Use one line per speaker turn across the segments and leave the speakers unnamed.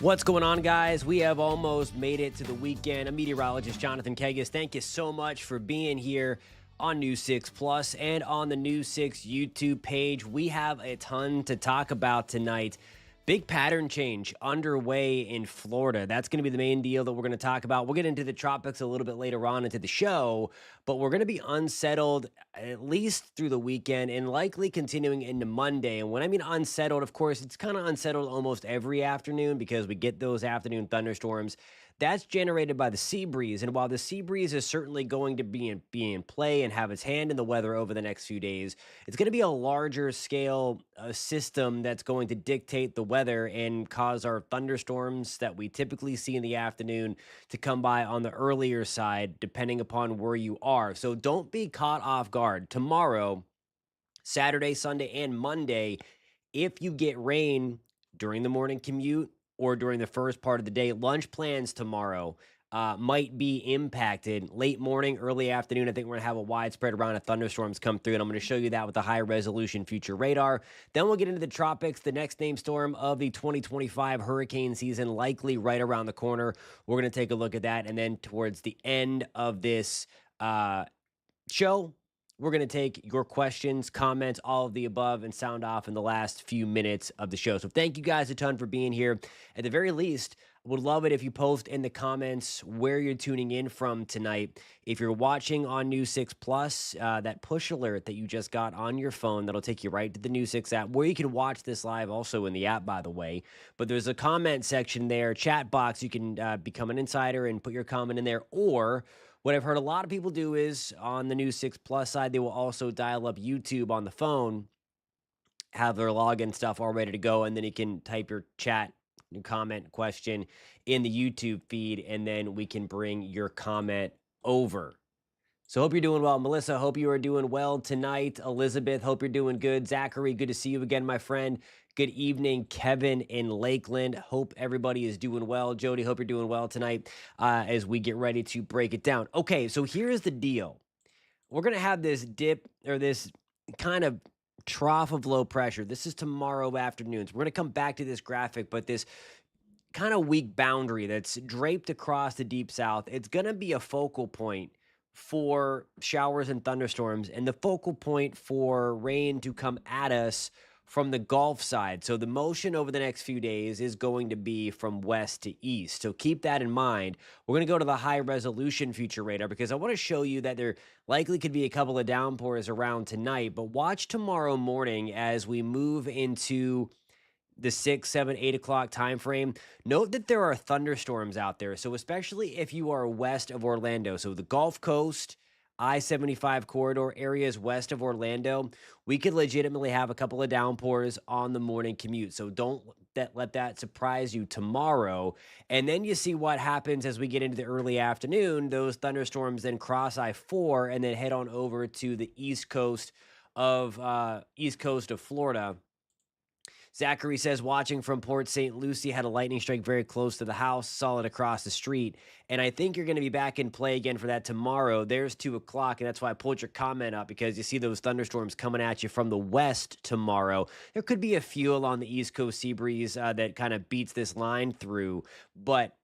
What's going on, guys? We have almost made it to the weekend. I'm meteorologist Jonathan Kegges. Thank you so much for being here on News 6 Plus and on the News 6 YouTube page. We have a ton to talk about tonight. Big pattern change underway in Florida. That's going to be the main deal that we're going to talk about. We'll get into the tropics a little bit later on into the show, but we're going to be unsettled at least through the weekend and likely continuing into Monday. And when I mean unsettled, of course, it's kind of unsettled almost every afternoon because we get those afternoon thunderstorms. That's generated by the sea breeze. And while the sea breeze is certainly going to be in play and have its hand in the weather over the next few days, it's going to be a larger scale system that's going to dictate the weather and cause our thunderstorms that we typically see in the afternoon to come by on the earlier side, depending upon where you are. So don't be caught off guard. Tomorrow, Saturday, Sunday, and Monday, if you get rain during the morning commute, or during the first part of the day, lunch plans tomorrow might be impacted. Late morning, early afternoon, I think we're going to have a widespread round of thunderstorms come through, and I'm going to show you that with the high-resolution future radar. Then we'll get into the tropics, the next named storm of the 2025 hurricane season, likely right around the corner. We're going to take a look at that, and then towards the end of this show, we're going to take your questions, comments, all of the above, and sound off in the last few minutes of the show. So thank you guys a ton for being here. At the very least, I would love it if you post in the comments where you're tuning in from tonight. If you're watching on News 6 Plus, that push alert that you just got on your phone, that'll take you right to the News 6 app, where you can watch this live also in the app, by the way. But there's a comment section there, chat box. You can become an insider and put your comment in there, or what I've heard a lot of people do is on the News 6 Plus side, they will also dial up YouTube on the phone, have their login stuff all ready to go, and then you can type your chat, your comment, question in the YouTube feed, and then we can bring your comment over. So hope you're doing well. Melissa, hope you are doing well tonight. Elizabeth, hope you're doing good. Zachary, good to see you again, my friend. Good evening, Kevin in Lakeland. Hope everybody is doing well. Jody, hope you're doing well tonight as we get ready to break it down. Okay, so here's the deal. We're going to have this dip or this kind of trough of low pressure. This is tomorrow afternoon. So we're going to come back to this graphic, but this kind of weak boundary that's draped across the deep south, it's going to be a focal point for showers and thunderstorms, and the focal point for rain to come at us from the Gulf side. So the motion over the next few days is going to be from west to east. So keep that in mind. We're going to go to the high resolution future radar because I want to show you that there likely could be a couple of downpours around tonight, but watch tomorrow morning as we move into the 6, 7, 8 o'clock time frame. Note that there are thunderstorms out there. So especially if you are west of Orlando, so the Gulf Coast, I-75 corridor areas west of Orlando, we could legitimately have a couple of downpours on the morning commute. So don't let that surprise you tomorrow. And then you see what happens as we get into the early afternoon. Those thunderstorms then cross I-4 and then head on over to the east coast of Florida. Zachary says, watching from Port St. Lucie, had a lightning strike very close to the house, saw it across the street. And I think you're going to be back in play again for that tomorrow. There's 2 o'clock, and that's why I pulled your comment up, because you see those thunderstorms coming at you from the west tomorrow. There could be a few along the East Coast sea breeze that kind of beats this line through, but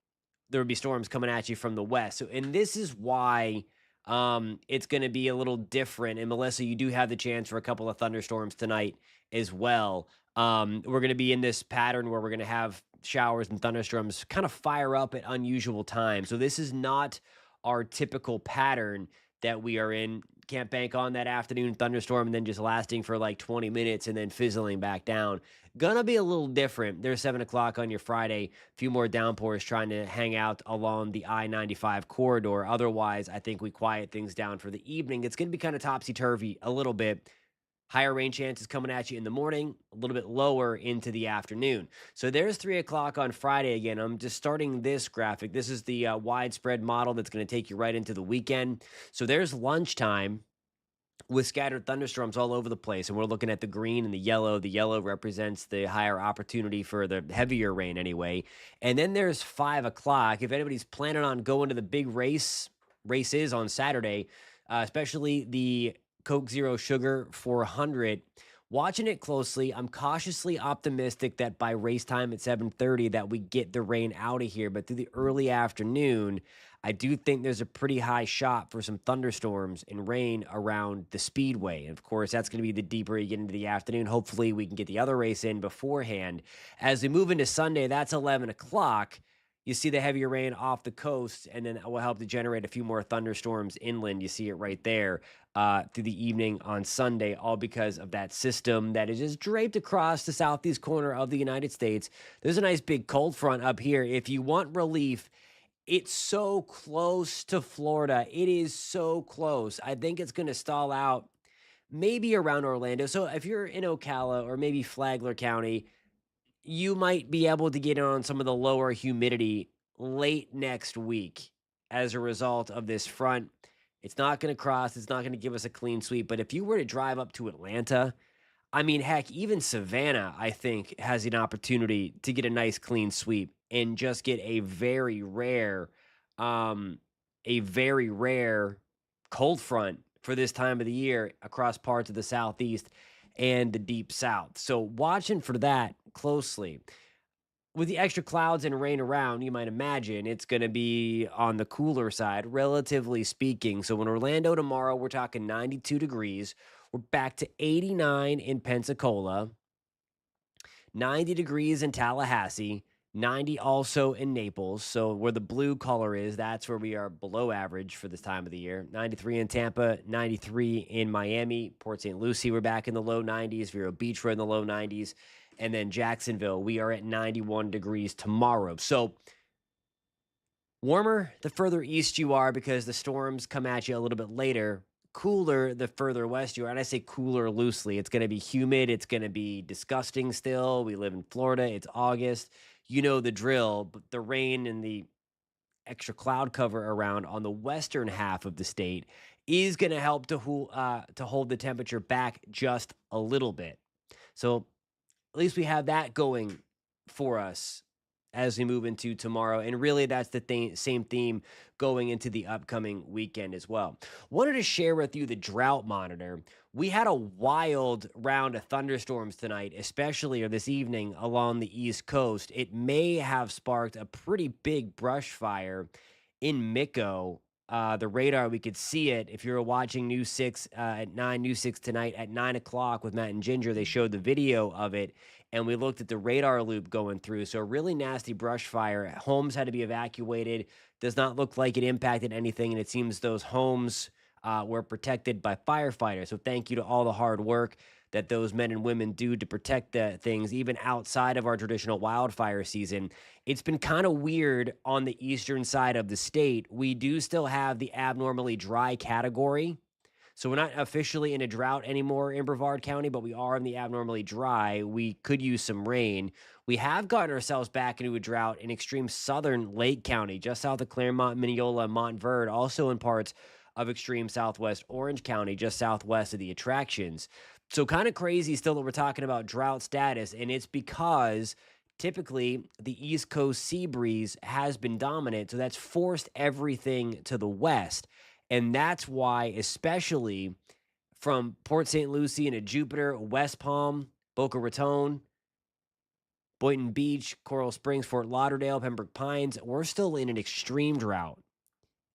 there would be storms coming at you from the west. So, and this is why it's going to be a little different. And Melissa, you do have the chance for a couple of thunderstorms tonight as well. We're going to be in this pattern where we're going to have showers and thunderstorms kind of fire up at unusual times. So this is not our typical pattern that we are in. Can't bank on that afternoon thunderstorm and then just lasting for like 20 minutes and then fizzling back down. Gonna be a little different. There's 7 o'clock on your Friday. A few more downpours trying to hang out along the I-95 corridor. Otherwise, I think we quiet things down for the evening. It's going to be kind of topsy-turvy a little bit. Higher rain chances coming at you in the morning, a little bit lower into the afternoon. So there's 3 o'clock on Friday again. I'm just starting this graphic. This is the widespread model that's going to take you right into the weekend. So there's lunchtime with scattered thunderstorms all over the place. And we're looking at the green and the yellow. The yellow represents the higher opportunity for the heavier rain anyway. And then there's 5 o'clock. If anybody's planning on going to the big races on Saturday, especially the Coke Zero Sugar 400. Watching it closely, I'm cautiously optimistic that by race time at 7:30 that we get the rain out of here, but through the early afternoon, I do think there's a pretty high shot for some thunderstorms and rain around the speedway. And of course, that's going to be the deeper you get into the afternoon. Hopefully, we can get the other race in beforehand. As we move into Sunday, that's 11 o'clock. You see the heavier rain off the coast, and then it will help to generate a few more thunderstorms inland. You see it right there through the evening on Sunday, all because of that system that is just draped across the southeast corner of the United States. There's a nice big cold front up here. If you want relief, it's so close to Florida. It is so close. I think it's going to stall out maybe around Orlando. So if you're in Ocala or maybe Flagler County, you might be able to get on some of the lower humidity late next week as a result of this front. It's not going to cross, it's not going to give us a clean sweep. But if you were to drive up to Atlanta, I mean, heck, even Savannah, I think, has an opportunity to get a nice clean sweep and just get um, a very rare cold front for this time of the year across parts of the Southeast and the Deep South. So watching for that closely. With the extra clouds and rain around, you might imagine it's going to be on the cooler side, relatively speaking. So in Orlando tomorrow, we're talking 92 degrees. We're back to 89 in Pensacola, 90 degrees in Tallahassee, 90 also in Naples. So where the blue color is, that's where we are below average for this time of the year. 93 in Tampa, 93 in Miami. Port St. Lucie, we're back in the low 90s. Vero Beach, we're in the low 90s. And then Jacksonville, we are at 91 degrees tomorrow. So warmer the further east you are because the storms come at you a little bit later. Cooler the further west you are. And I say cooler loosely. It's going to be humid. It's going to be disgusting still. We live in Florida. It's August. You know the drill. But the rain and the extra cloud cover around on the western half of the state is going to help to hold the temperature back just a little bit. So at least we have that going for us as we move into tomorrow. And really, that's the same theme going into the upcoming weekend as well. Wanted to share with you the drought monitor. We had a wild round of thunderstorms tonight, especially or this evening along the East Coast. It may have sparked a pretty big brush fire in Miko. The radar, we could see it. If you're watching News 6 at 9, News 6 tonight at 9 o'clock with Matt and Ginger, they showed the video of it, and we looked at the radar loop going through. So a really nasty brush fire. Homes had to be evacuated. Does not look like it impacted anything, and it seems those homes were protected by firefighters. So thank you to all the hard work that those men and women do to protect the things, even outside of our traditional wildfire season. It's been kind of weird on the eastern side of the state. We do still have the abnormally dry category. So we're not officially in a drought anymore in Brevard County, but we are in the abnormally dry. We could use some rain. We have gotten ourselves back into a drought in extreme southern Lake County, just south of Claremont, Mineola, Montverde, also in parts of extreme southwest Orange County, just southwest of the attractions. So kind of crazy still that we're talking about drought status, and it's because typically the East Coast sea breeze has been dominant, so that's forced everything to the west. And that's why, especially from Port St. Lucie into Jupiter, West Palm, Boca Raton, Boynton Beach, Coral Springs, Fort Lauderdale, Pembroke Pines, we're still in an extreme drought.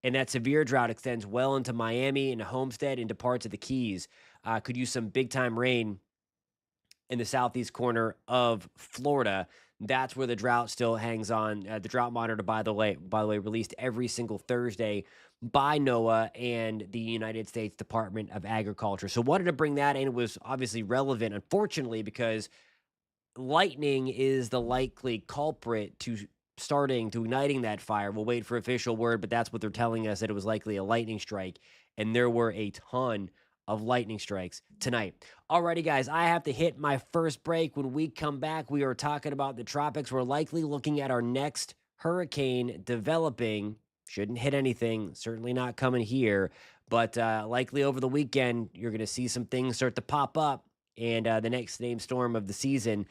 And that severe drought extends well into Miami, into Homestead, into parts of the Keys. Could use some big-time rain in the southeast corner of Florida. That's where the drought still hangs on. The drought monitor, by the way, released every single Thursday by NOAA and the United States Department of Agriculture. So wanted to bring that in. It was obviously relevant, unfortunately, because lightning is the likely culprit to igniting that fire. We'll wait for official word, but that's what they're telling us, that it was likely a lightning strike, and there were a ton of lightning strikes tonight. Alrighty, guys, I have to hit my first break. When we come back, we are talking about the tropics. We're likely looking at our next hurricane developing. Shouldn't hit anything, certainly not coming here, but likely over the weekend, you're going to see some things start to pop up, and the next named storm of the season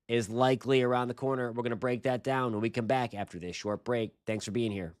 is likely around the corner. We're going to break that down when we come back after this short break. Thanks for being here.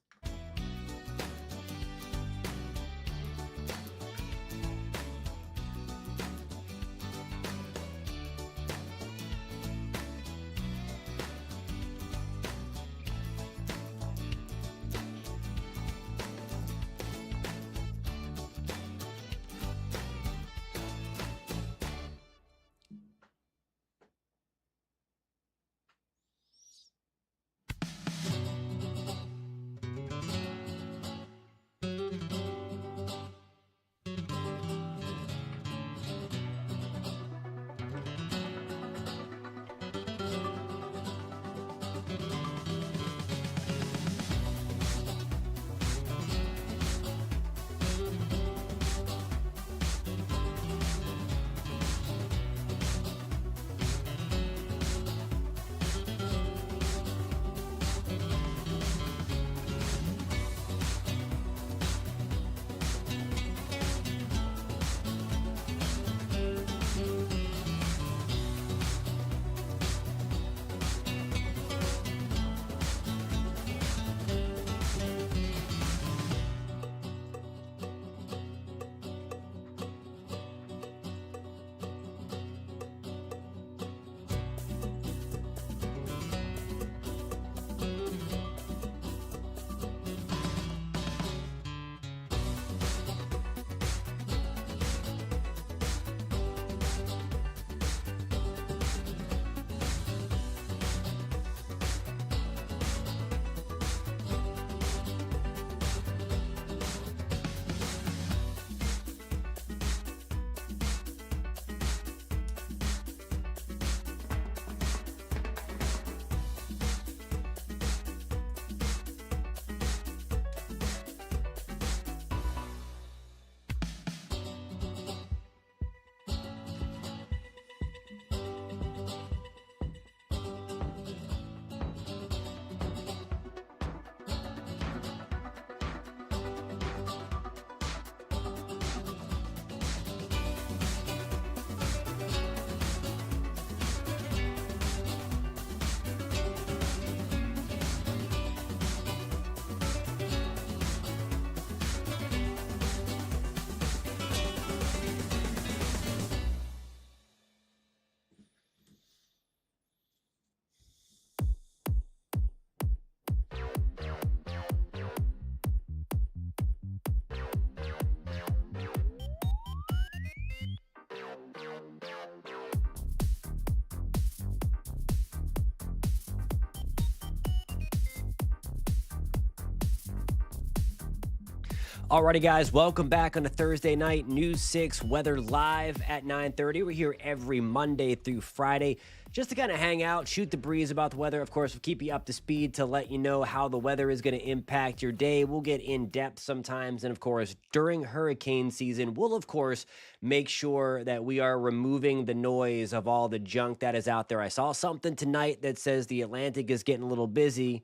Alrighty, guys, welcome back on a Thursday night. News 6 weather live at 9:30. We're here every Monday through Friday just to kind of hang out, shoot the breeze about the weather. Of course, we'll keep you up to speed to let you know how the weather is going to impact your day. We'll get in depth sometimes. And of course, during hurricane season, we'll, of course, make sure that we are removing the noise of all the junk that is out there. I saw something tonight that says the Atlantic is getting a little busy.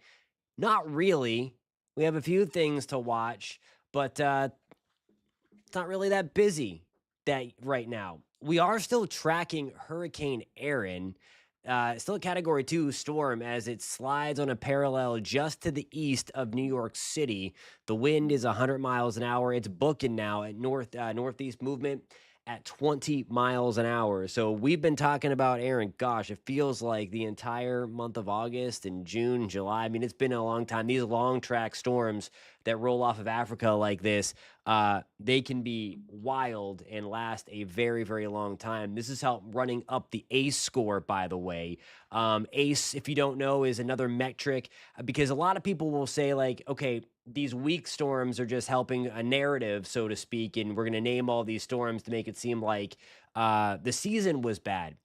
Not really. We have a few things to watch, but it's not really that busy that right now. We are still tracking Hurricane Erin, still a Category 2 storm as it slides on a parallel just to the east of New York City. The wind is 100 miles an hour. It's booking now at northeast movement at 20 miles an hour. So we've been talking about Erin. Gosh, it feels like the entire month of August and June, July. I mean, it's been a long time. These long track storms that roll off of Africa like this, they can be wild and last a very, very long time. This is how running up the ACE score, by the way. ACE, if you don't know, is another metric because a lot of people will say, like, okay, these weak storms are just helping a narrative, so to speak, and we're going to name all these storms to make it seem like the season was bad.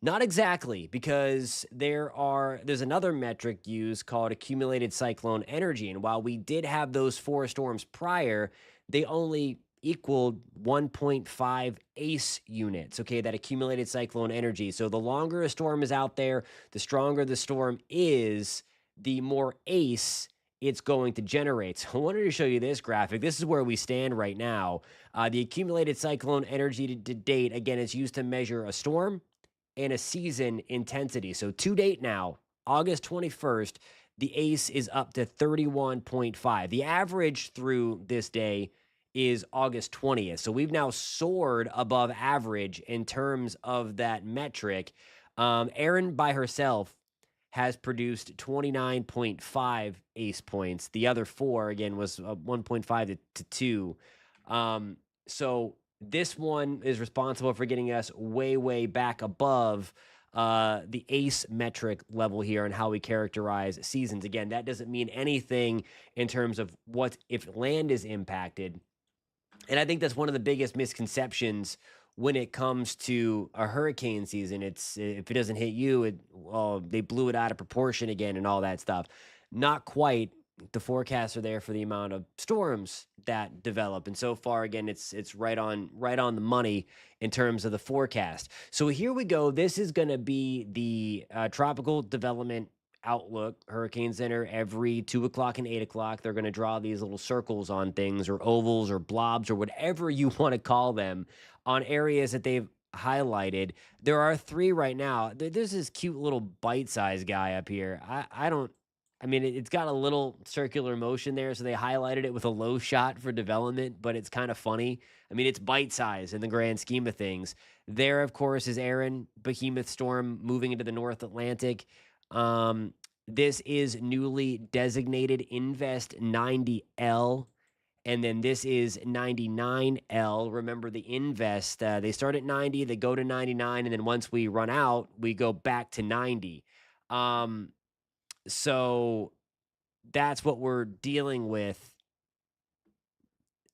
Not exactly, because there's another metric used called accumulated cyclone energy. And while we did have those four storms prior, they only equaled 1.5 ACE units, okay, that accumulated cyclone energy. So the longer a storm is out there, the stronger the storm is, the more ACE it's going to generate. So I wanted to show you this graphic. This is where we stand right now. The accumulated cyclone energy to date, again, it's used to measure a storm and a season intensity. So to date now, August 21st, the ACE is up to 31.5. The average through this day is August 20th. So we've now soared above average in terms of that metric. Erin by herself has produced 29.5 ACE points. The other four, again, was 1.5 to 2. So this one is responsible for getting us way, way back above the ACE metric level here and how we characterize seasons. Again, that doesn't mean anything in terms of what if land is impacted. And I think that's one of the biggest misconceptions when it comes to a hurricane season. It's if it doesn't hit you, they blew it out of proportion again and all that stuff. Not quite. The forecasts are there for the amount of storms that develop, and so far, again, it's right on the money in terms of the forecast. So here we go. This is going to be the tropical development outlook. Hurricane Center every 2 o'clock and 8 o'clock. They're going to draw these little circles on things, or ovals, or blobs, or whatever you want to call them, on areas that they've highlighted. There are 3 right now. There's this cute little bite-sized guy up here. I mean, it's got a little circular motion there, so they highlighted it with a low shot for development, but it's kind of funny. I mean, it's bite-size in the grand scheme of things. There, of course, is Erin, behemoth storm moving into the North Atlantic. This is newly designated Invest 90L. And then this is 99L. Remember the Invest, they start at 90, they go to 99, and then once we run out, we go back to 90. So that's what we're dealing with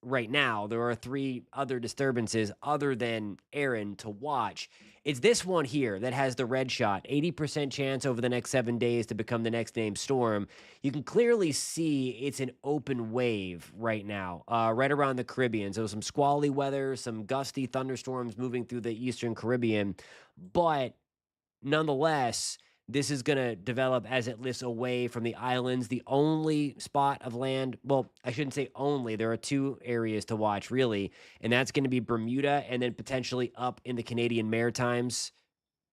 right now. There are 3 other disturbances other than Erin to watch. It's this one here that has the red shot, 80% chance over the next 7 days to become the next named storm. You can clearly see it's an open wave right now, right around the Caribbean. So some squally weather, some gusty thunderstorms moving through the Eastern Caribbean. But nonetheless, this is going to develop as it lifts away from the islands. The only spot of land, well, I shouldn't say only, there are 2 areas to watch, really, and that's going to be Bermuda and then potentially up in the Canadian Maritimes.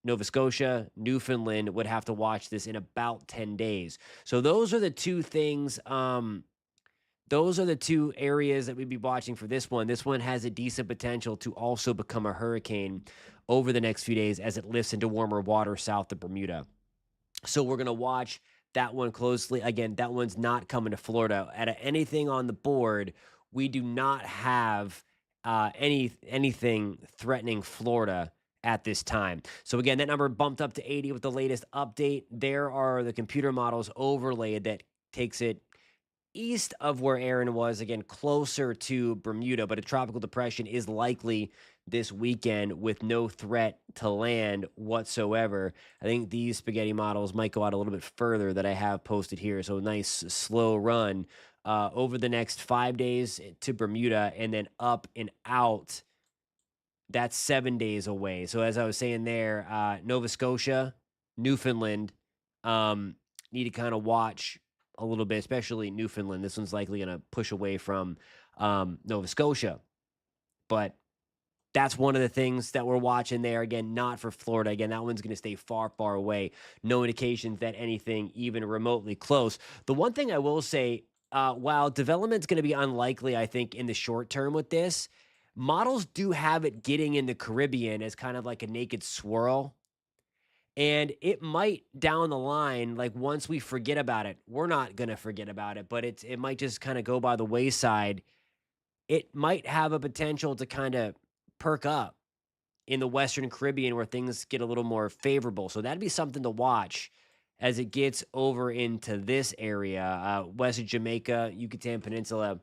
Nova Scotia, Newfoundland would have to watch this in about 10 days. So those are the 2 things. Those are the 2 areas that we'd be watching for this one. This one has a decent potential to also become a hurricane over the next few days as it lifts into warmer water south of Bermuda. So we're going to watch that one closely. Again, that one's not coming to Florida. Out of anything on the board, we do not have anything threatening Florida at this time. So again, that number bumped up to 80 with the latest update. There are the computer models overlaid that takes it east of where Erin was, again, closer to Bermuda, but a tropical depression is likely this weekend with no threat to land whatsoever. I think these spaghetti models might go out a little bit further that I have posted here. So a nice slow run over the next 5 days to Bermuda and then up and out. That's 7 days away. So as I was saying there, Nova Scotia, Newfoundland, need to kind of watch a little bit, especially Newfoundland. This one's likely going to push away from Nova Scotia. But that's one of the things that we're watching there. Again, not for Florida. Again, that one's going to stay far, far away. No indications that anything even remotely close. The one thing I will say, while development's going to be unlikely, I think, in the short term with this, models do have it getting in the Caribbean as kind of like a naked swirl. And it might down the line, like once we forget about it, we're not going to forget about it, but it might just kind of go by the wayside. It might have a potential to kind of perk up in the Western Caribbean where things get a little more favorable. So that'd be something to watch as it gets over into this area, west of Jamaica, Yucatan Peninsula,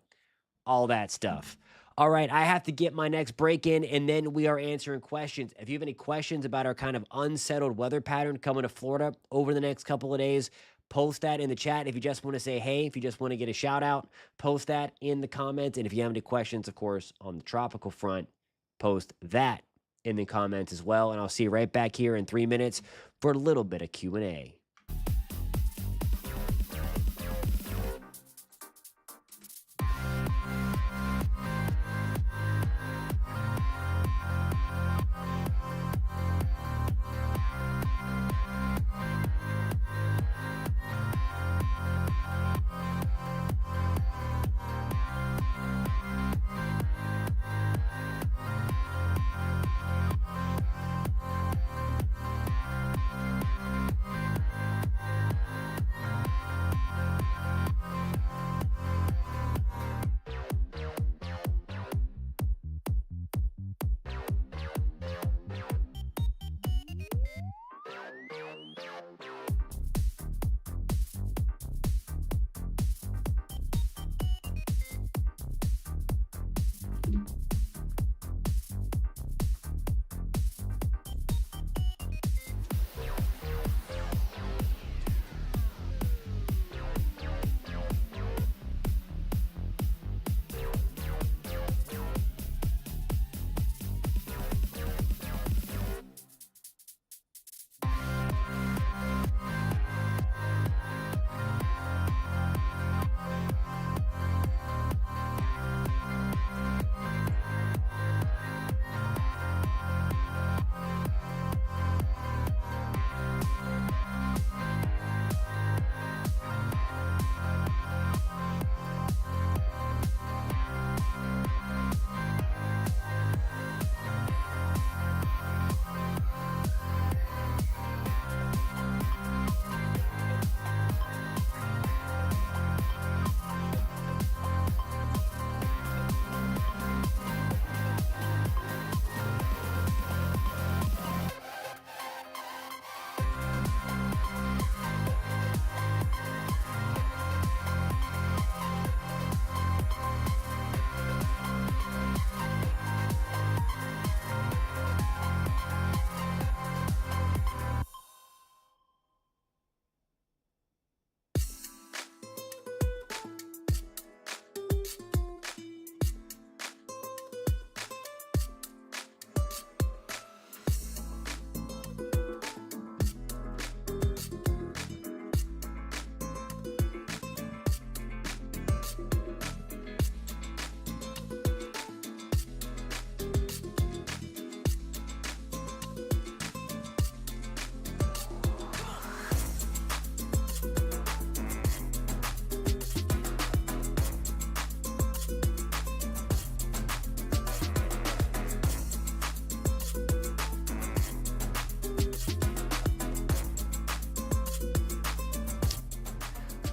all that stuff. All right, I have to get my next break in, and then we are answering questions. If you have any questions about our kind of unsettled weather pattern coming to Florida over the next couple of days, post that in the chat. If you just want to say hey, if you just want to get a shout out, post that in the comments. And if you have any questions, of course, on the tropical front, post that in the comments as well. And I'll see you right back here in 3 minutes for a little bit of Q&A.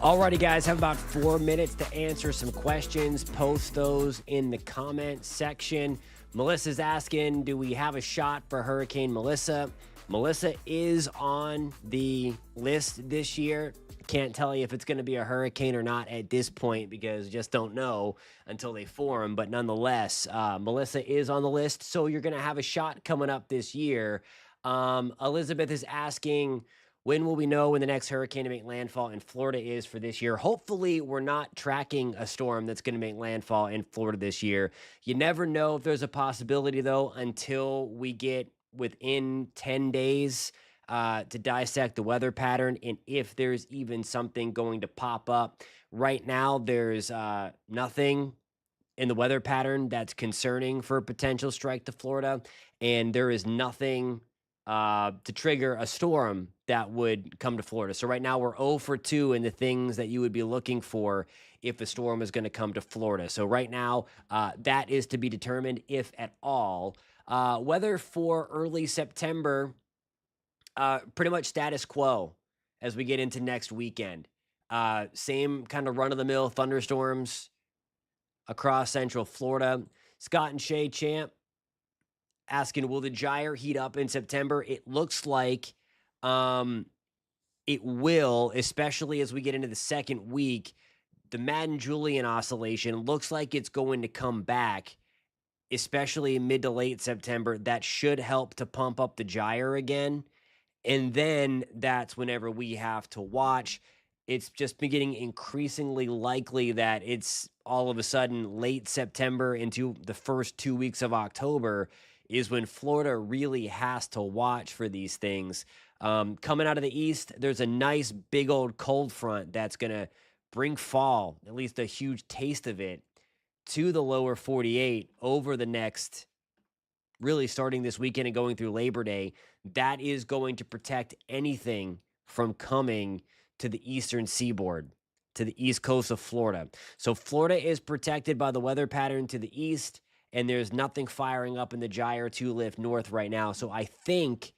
Alrighty, guys, have about 4 minutes to answer some questions. Post those in the comment section. Melissa's asking, do we have a shot for Hurricane Melissa? Melissa is on the list this year. Can't tell you if it's going to be a hurricane or not at this point because you just don't know until they form. But nonetheless, Melissa is on the list. So you're going to have a shot coming up this year. Elizabeth is asking, when will we know when the next hurricane to make landfall in Florida is for this year? Hopefully, we're not tracking a storm that's going to make landfall in Florida this year. You never know if there's a possibility, though, until we get within 10 days to dissect the weather pattern and if there's even something going to pop up. Right now, there's nothing in the weather pattern that's concerning for a potential strike to Florida, and there is nothing to trigger a storm that would come to Florida. So right now we're 0 for 2 in the things that you would be looking for if a storm is going to come to Florida. So right now that is to be determined, if at all. Weather for early September, pretty much status quo as we get into next weekend. Same kind of run-of-the-mill thunderstorms across central Florida. Scott and Shay Champ asking, will the gyre heat up in September? It looks like it will, especially as we get into the second week. The Madden-Julian oscillation looks like it's going to come back, especially mid to late September. That should help to pump up the gyre again. And then that's whenever we have to watch. It's just been getting increasingly likely that it's all of a sudden late September into the first 2 weeks of October is when Florida really has to watch for these things. Coming out of the east, there's a nice big old cold front that's going to bring fall, at least a huge taste of it, to the lower 48 over the next, really starting this weekend and going through Labor Day. That is going to protect anything from coming to the eastern seaboard, to the east coast of Florida. So Florida is protected by the weather pattern to the east, and there's nothing firing up in the gyre to lift north right now. So I think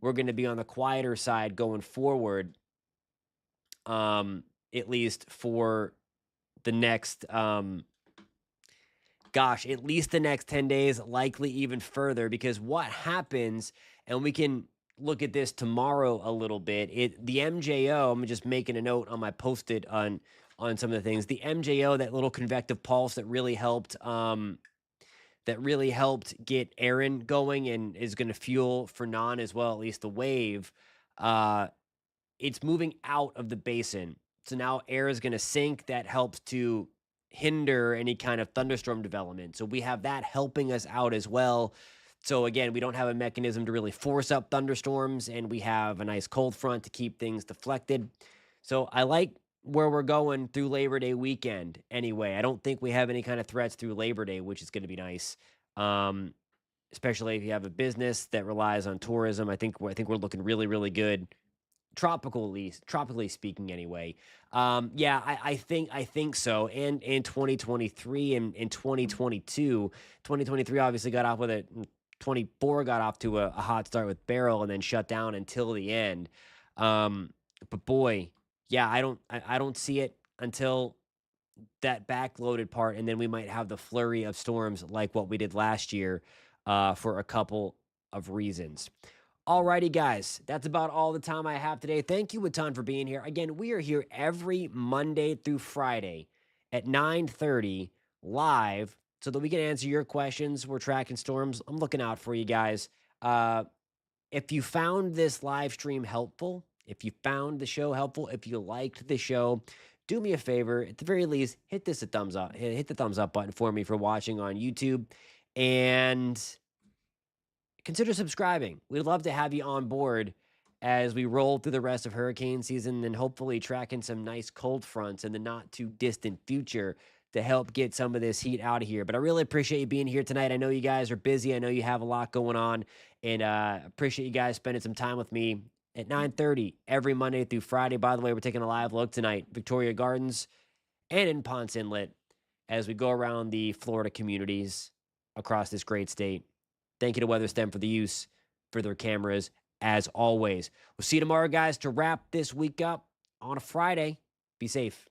we're going to be on the quieter side going forward, at least for the next, at least the next 10 days, likely even further, because what happens, and we can look at this tomorrow a little bit, the MJO, I'm just making a note on my Post-it on some of the things, the MJO, that little convective pulse that really helped get Erin going and is going to fuel Fernan as well, at least the wave. It's moving out of the basin. So now air is going to sink. That helps to hinder any kind of thunderstorm development. So we have that helping us out as well. So again, we don't have a mechanism to really force up thunderstorms, and we have a nice cold front to keep things deflected. So I like where we're going through Labor Day weekend anyway. I don't think we have any kind of threats through Labor Day, which is going to be nice. Especially if you have a business that relies on tourism. I think we're looking really, really good. Tropically speaking anyway. I think so. And in 2023 and in 2022, 2023 obviously got off with it. 24 got off to a hot start with Beryl and then shut down until the end. But boy, yeah, I don't see it until that backloaded part, and then we might have the flurry of storms like what we did last year for a couple of reasons. Alrighty, guys, that's about all the time I have today. Thank you a ton for being here. Again, we are here every Monday through Friday at 9:30 live so that we can answer your questions. We're tracking storms. I'm looking out for you guys. If you found this live stream helpful, if you found the show helpful, if you liked the show, do me a favor. At the very least, hit this a thumbs up. Hit the thumbs up button for me for watching on YouTube. And consider subscribing. We'd love to have you on board as we roll through the rest of hurricane season and hopefully tracking some nice cold fronts in the not too distant future to help get some of this heat out of here. But I really appreciate you being here tonight. I know you guys are busy. I know you have a lot going on, and appreciate you guys spending some time with me at 9:30 every Monday through Friday. By the way, we're taking a live look tonight, Victoria Gardens and in Ponce Inlet, as we go around the Florida communities across this great state. Thank you to WeatherStem for the use for their cameras, as always. We'll see you tomorrow, guys, to wrap this week up on a Friday. Be safe.